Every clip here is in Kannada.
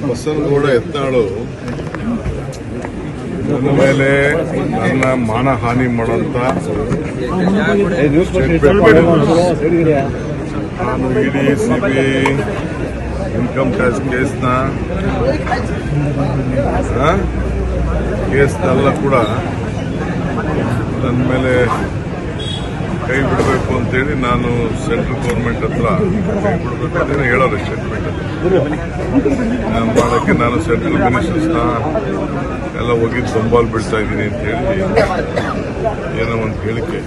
ಬಸನಗೌಡ ಯತ್ನಾಳು ನನ್ನ ಮೇಲೆ ನನ್ನ ಮಾನಹಾನಿ ಮಾಡುವಂತ ನಾನು ಇಡಿ ಸಿಬಿಐ ಇನ್ಕಮ್ ಟ್ಯಾಕ್ಸ್ ಕೇಸ್ನೆಲ್ಲ ಕೂಡ ನನ್ನ ಮೇಲೆ ಕೈ ಬಿಡಬೇಕು ಅಂತೇಳಿ ನಾನು ಸೆಂಟ್ರಲ್ ಗೌರ್ಮೆಂಟ್ ಹತ್ರ ಕೈ ಬಿಡಬೇಕು ಅಂತ ಹೇಳೋರು ಸ್ಟೇಟ್ಮೆಂಟ್ ಮಾಡೋಕ್ಕೆ ನಾನು ಸೆಂಟ್ರಲ್ ಮಿನಿಸ್ಟರ್ಸ್ನ ಎಲ್ಲ ಹೋಗಿ ಸಂಬಾಲ್ ಬಿಡ್ತಾ ಇದ್ದೀನಿ ಅಂತ ಹೇಳಿ ಏನೋ ಒಂದು ಹೇಳಿಕೆ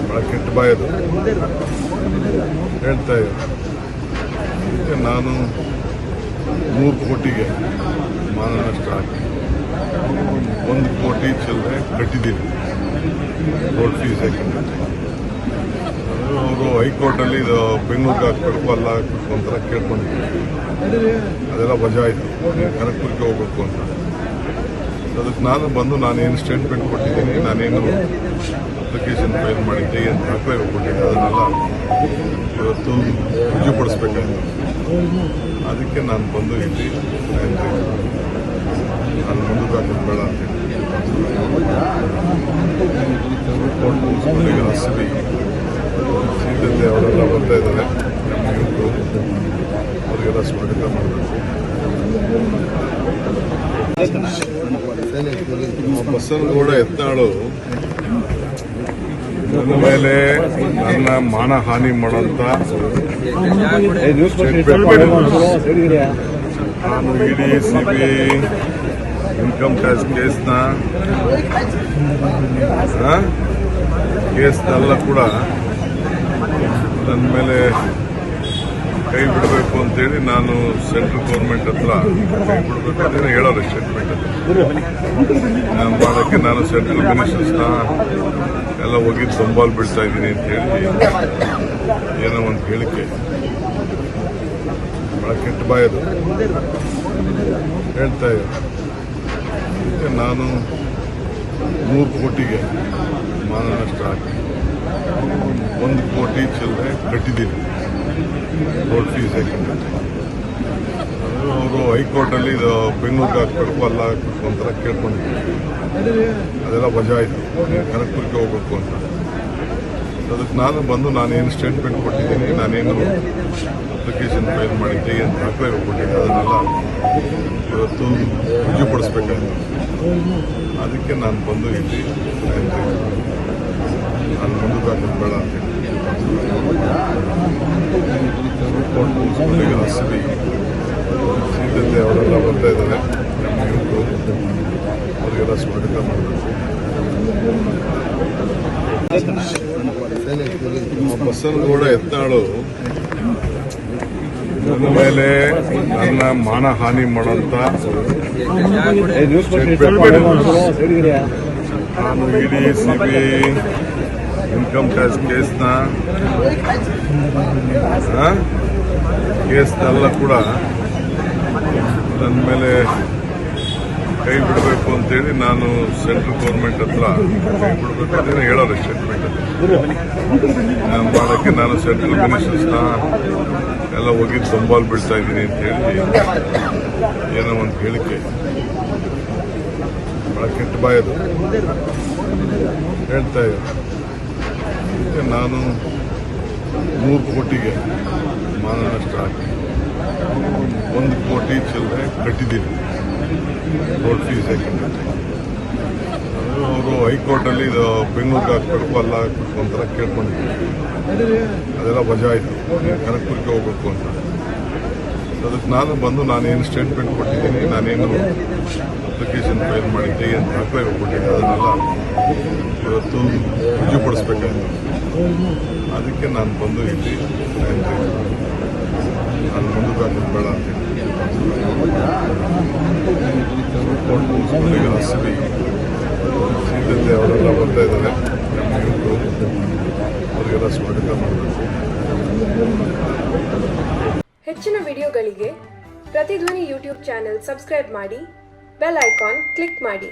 ಬಹಳ ಕೆಟ್ಟ ಬಾಯದು ಹೇಳ್ತಾ ಇದ್ದೆ. ನಾನು 100 ಕೋಟಿಗೆ ಮಾನ ನಷ್ಟ ಹಾಕಿ 1 ಕೋಟಿ ಚಿಲ್ಲರೆ ಕಟ್ಟಿದ್ದೀನಿ ರೋಡ್ ಫೀಸ್ ಯಾಕೆಂದ್ರೆ ಅವರು ಹೈಕೋರ್ಟಲ್ಲಿ ಇದು ಬೆಂಗಳೂರಿಗೆ ಹಾಕ್ಬೇಕು ಅಲ್ಲ ಹಾಕ್ಬೇಕು ಅಂತರ ಕೇಳ್ಕೊಂಡಿದ್ದೆ. ಅದೆಲ್ಲ ವಜಾ ಆಯಿತು, ಕನಕಪುರಕ್ಕೆ ಹೋಗ್ಬೇಕು ಅಂತ. ಅದಕ್ಕೆ ನಾನು ಬಂದು ನಾನೇನು ಸ್ಟೇಟ್ಮೆಂಟ್ ಕೊಟ್ಟಿದ್ದೀನಿ, ನಾನೇನು ಅಪ್ಲಿಕೇಶನ್ ಫೈಲ್ ಮಾಡಿದ್ದೆ, ಏನು ದಾಖಲೆ ಕೊಟ್ಟಿದ್ದೆ, ಅದನ್ನೆಲ್ಲ ಇವತ್ತು ರುಜುಪಡಿಸ್ಬೇಕಾಯ್ತು. ಅದಕ್ಕೆ ನಾನು ಬಂದು ಇಲ್ಲಿ ನಾನು ಮುಂದಕ್ಕೆ ಹಾಕೋದು ಬೇಡ ಅಂತೇಳಿ ಕೋರ್ಟ್ ಮುಗಿಸ್ಕೊಂಡು ಎಸ್ಬಿ ಸೀತತೆ ಅವರೆಲ್ಲ ಬರ್ತಾ ಇದ್ದಾರೆ. ಯುವಕರು ಅವರಿಗೆಲ್ಲ ಸ್ವಾಗತ ಮಾಡಬೇಕು. ಬಸನಗೌಡ ಯತ್ನಾಳು ನನ್ನ ಮೇಲೆ ನನ್ನ ಮಾನಹಾನಿ ಮಾಡುವಂತ ನಾನು ಇಡಿ ಸಿಬಿಐ ಇನ್ಕಮ್ ಟ್ಯಾಕ್ಸ್ ಕೇಸ್ನೆಲ್ಲ ಕೂಡ ನನ್ನ ಮೇಲೆ ಕೈ ಬಿಡಬೇಕು ಅಂತೇಳಿ ನಾನು ಸೆಂಟ್ರಲ್ ಗೌರ್ಮೆಂಟ್ ಹತ್ರ ಕೈ ಬಿಡಬೇಕು ಅಂತ ಹೇಳೋರು ಸ್ಟೇಟ್ಮೆಂಟ್ ಮಾಡೋಕ್ಕೆ ನಾನು ಸೆಂಟ್ರಲ್ ಮಿನಿಸ್ಟರ್ಸ್ನ ಎಲ್ಲ ಹೋಗಿ ಸಂಬಾಲ್ ಬಿಡ್ತಾ ಇದ್ದೀನಿ ಅಂತ ಹೇಳಿ ಏನೋ ಒಂದು ಹೇಳಿಕೆ ಬಹಳ ಕೆಟ್ಟ ಬಾಯದು ಹೇಳ್ತಾ ಇದ್ದೆ. ನಾನು 100 ಕೋಟಿಗೆ ಮಾನ ನಷ್ಟ ಹಾಕಿ 1 ಕೋಟಿ ಚಿಲ್ಲರೆ ಕಟ್ಟಿದ್ದೀನಿ ರೋಡ್ ಫೀಸ್ ಯಾಕೆಂದ್ರೆ ಅವರು ಹೈಕೋರ್ಟಲ್ಲಿ ಇದು ಬೆಂಗಳೂರಿಗೆ ಹಾಕ್ಬೇಕು ಅಲ್ಲ ಹಾಕ್ಬೇಕು ಅಂತರ ಕೇಳ್ಕೊಂಡಿದ್ದೆ. ಅದೆಲ್ಲ ವಜಾ ಆಯಿತು, ಕನಕಪುರಕ್ಕೆ ಹೋಗ್ಬೇಕು ಅಂತ. ಅದಕ್ಕೆ ನಾನು ಬಂದು ನಾನೇನು ಸ್ಟೇಟ್ಮೆಂಟ್ ಕೊಟ್ಟಿದ್ದೀನಿ, ನಾನೇನು ಅಪ್ಲಿಕೇಶನ್ ಫೈಲ್ ಮಾಡಿದ್ದೆ, ಏನು ದಾಖಲೆ ಕೊಟ್ಟಿದ್ದೆ, ಅದನ್ನೆಲ್ಲ ಇವತ್ತು ರುಜುಪಡಿಸ್ಬೇಕಾಯ್ತು. ಅದಕ್ಕೆ ನಾನು ಬಂದು ಇಲ್ಲಿ ನಾನು ಮುಂದಕ್ಕೆ ಹಾಕೋದು ಬೇಡ ಅಂತೇಳಿ ಕೋರ್ಟ್ ಮುಗಿಸ್ಕೊಂಡು ಎಸ್ಬಿ ಸೀತತೆ ಅವರೆಲ್ಲ ಬರ್ತಾ ಇದ್ದಾರೆ. ಯುವಕರು ಅವರಿಗೆಲ್ಲ ಸ್ವಾಗತ ಮಾಡಬೇಕು. ಬಸನಗೌಡ ಯತ್ನಾಳು ನನ್ನ ಮೇಲೆ ನನ್ನ ಮಾನಹಾನಿ ಮಾಡುವಂತ ನಾನು ಇಡಿ ಸಿಬಿಐ ಇನ್ಕಮ್ ಟ್ಯಾಕ್ಸ್ ಕೇಸ್ನೆಲ್ಲ ಕೂಡ ನನ್ನ ಮೇಲೆ ಕೈ ಬಿಡಬೇಕು ಅಂತೇಳಿ ನಾನು ಸೆಂಟ್ರಲ್ ಗೌರ್ಮೆಂಟ್ ಹತ್ರ ಕೈ ಬಿಡಬೇಕು ಅಂತ ಹೇಳೋರು ಸ್ಟೇಟ್ಮೆಂಟ್ ಮಾಡೋಕ್ಕೆ ನಾನು ಸೆಂಟ್ರಲ್ ಮಿನಿಸ್ಟರ್ಸ್ನ ಎಲ್ಲ ಹೋಗಿ ಸಂಬಾಲ್ ಬಿಡ್ತಾ ಇದ್ದೀನಿ ಅಂತ ಹೇಳಿ ಏನೋ ಒಂದು ಹೇಳಿಕೆ ಬಹಳ ಕೆಟ್ಟ ಬಾಯದು ಹೇಳ್ತಾ ಇದ್ದೆ. ನಾನು 100 ಕೋಟಿಗೆ ಮಾನ ನಷ್ಟ ಹಾಕಿ 1 ಕೋಟಿ ಚಿಲ್ಲರೆ ಕಟ್ಟಿದ್ದೀನಿ ರೋಡ್ ಫೀಸ್ ಯಾಕೆಂದ್ರೆ ಅವರು ಹೈಕೋರ್ಟಲ್ಲಿ ಇದು ಬೆಂಗಳೂರಿಗೆ ಹಾಕ್ಬೇಕು ಅಲ್ಲ ಹಾಕ್ಬೇಕು ಅಂತರ ಕೇಳ್ಕೊಂಡಿದ್ದೆ. ಅದೆಲ್ಲ ವಜಾ ಆಯಿತು, ಕನಕಪುರಕ್ಕೆ ಹೋಗ್ಬೇಕು ಅಂತ. ಅದಕ್ಕೆ ನಾನು ಬಂದು ನಾನೇನು ಸ್ಟೇಟ್ಮೆಂಟ್ ಕೊಟ್ಟಿದ್ದೀನಿ, ನಾನೇನು ಅಪ್ಲಿಕೇಶನ್ ಫೈಲ್ ಮಾಡಿದ್ದೆ, ಏನು ದಾಖಲೆ ಕೊಟ್ಟಿದ್ದೆ, ಅದನ್ನೆಲ್ಲ ಇವತ್ತು ರುಜುಪಡಿಸ್ಬೇಕಾಯ್ತು. ಅದಕ್ಕೆ ನಾನು ಬಂದು ಇಲ್ಲಿ ನಾನು ಮುಂದಕ್ಕೆ ಹಾಕೋದು ಬೇಡ ಅಂತೇಳಿ ಕೋರ್ಟ್ ಮುಗಿಸ್ಕೊಂಡು ಎಸ್ಬಿ ಸೀತತೆ ಅವರೆಲ್ಲ ಬರ್ತಾ ಇದ್ದಾರೆ. ಯುವಕರು ಅವರಿಗೆಲ್ಲ ಸ್ವಾಗತ ಮಾಡಬೇಕು. ಹೆಚ್ಚಿನ ವಿಡಿಯೋಗಳಿಗೆ ಪ್ರತಿಧ್ವನಿ ಯೂಟ್ಯೂಬ್ ಚಾನೆಲ್ ಸಬ್ಸ್ಕ್ರೈಬ್ ಮಾಡಿ, ಬೆಲ್ ಐಕಾನ್ ಕ್ಲಿಕ್ ಮಾಡಿ.